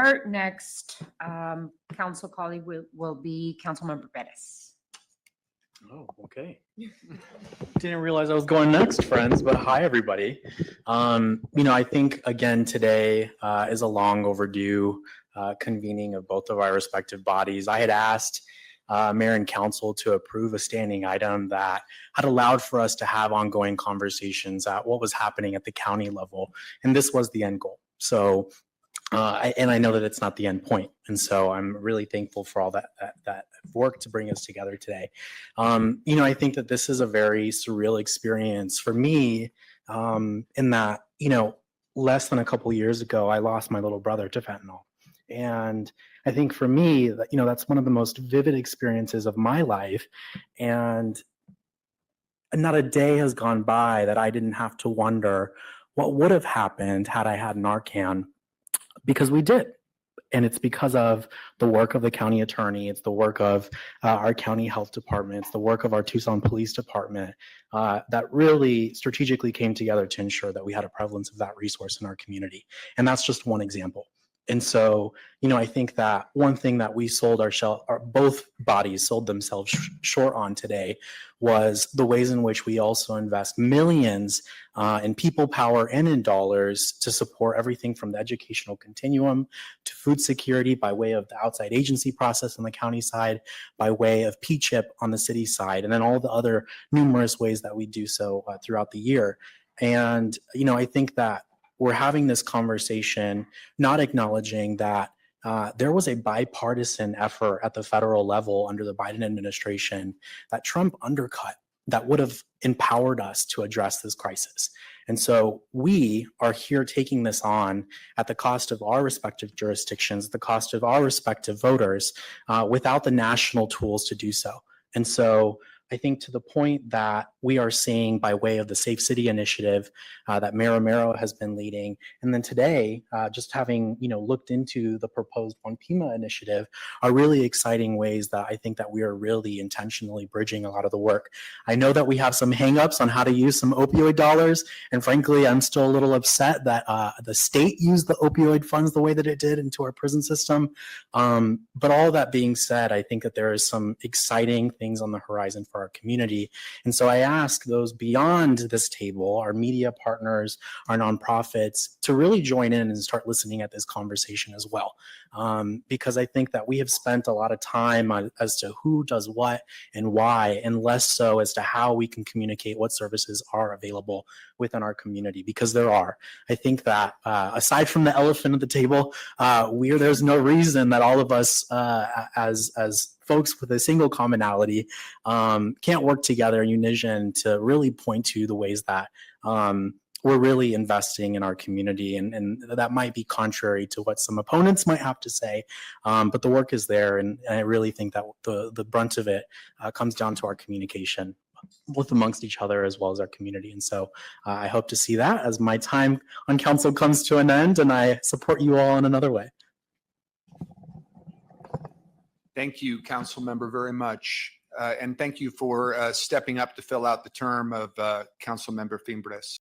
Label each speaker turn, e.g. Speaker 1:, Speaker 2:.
Speaker 1: Our next council colleague will be Councilmember Perez.
Speaker 2: Oh, okay. Didn't realize I was going next, friends, but hi, everybody. I think, again, today is a long overdue convening of both of our respective bodies. I had asked Mayor and Council to approve a standing item that had allowed for us to have ongoing conversations at what was happening at the county level, and this was the end goal. So, and I know that it's not the end point, and so I'm really thankful for all that work to bring us together today. I think that this is a very surreal experience for me, in that, less than a couple years ago, I lost my little brother to fentanyl. And I think for me, that's one of the most vivid experiences of my life. And not a day has gone by that I didn't have to wonder what would have happened had I had Narcan, because we did. And it's because of the work of the county attorney. It's the work of our county health department. It's the work of our Tucson Police Department that really strategically came together to ensure that we had a prevalence of that resource in our community. And that's just one example. And so, I think that one thing that we sold both bodies sold themselves short on today was the ways in which we also invest millions in people power and in dollars to support everything from the educational continuum to food security by way of the outside agency process on the county side, by way of P-CHIP on the city side, and then all the other numerous ways that we do so throughout the year. And, I think that we're having this conversation, not acknowledging that there was a bipartisan effort at the federal level under the Biden administration that Trump undercut that would have empowered us to address this crisis. And so we are here taking this on at the cost of our respective jurisdictions, the cost of our respective voters, without the national tools to do so. And so I think to the point that we are seeing by way of the Safe City initiative that Mayor Romero has been leading, and then today, just having looked into the proposed One Pima initiative, are really exciting ways that I think that we are really intentionally bridging a lot of the work. I know that we have some hangups on how to use some opioid dollars, and frankly, I'm still a little upset that the state used the opioid funds the way that it did into our prison system. But all that being said, I think that there is some exciting things on the horizon for our community. And so I ask those beyond this table, our media partners, our nonprofits, to really join in and start listening at this conversation as well. Because I think that we have spent a lot of time as to who does what and why, and less so as to how we can communicate what services are available within our community, because there are. I think that aside from the elephant at the table, there's no reason that all of us as folks with a single commonality can't work together in unison to really point to the ways that we're really investing in our community. And that might be contrary to what some opponents might have to say, but the work is there. And I really think that the brunt of it comes down to our communication, both amongst each other as well as our community. And so I hope to see that as my time on council comes to an end, and I support you all in another way.
Speaker 3: Thank you, Council Member, very much. And thank you for stepping up to fill out the term of Council Member Fimbres.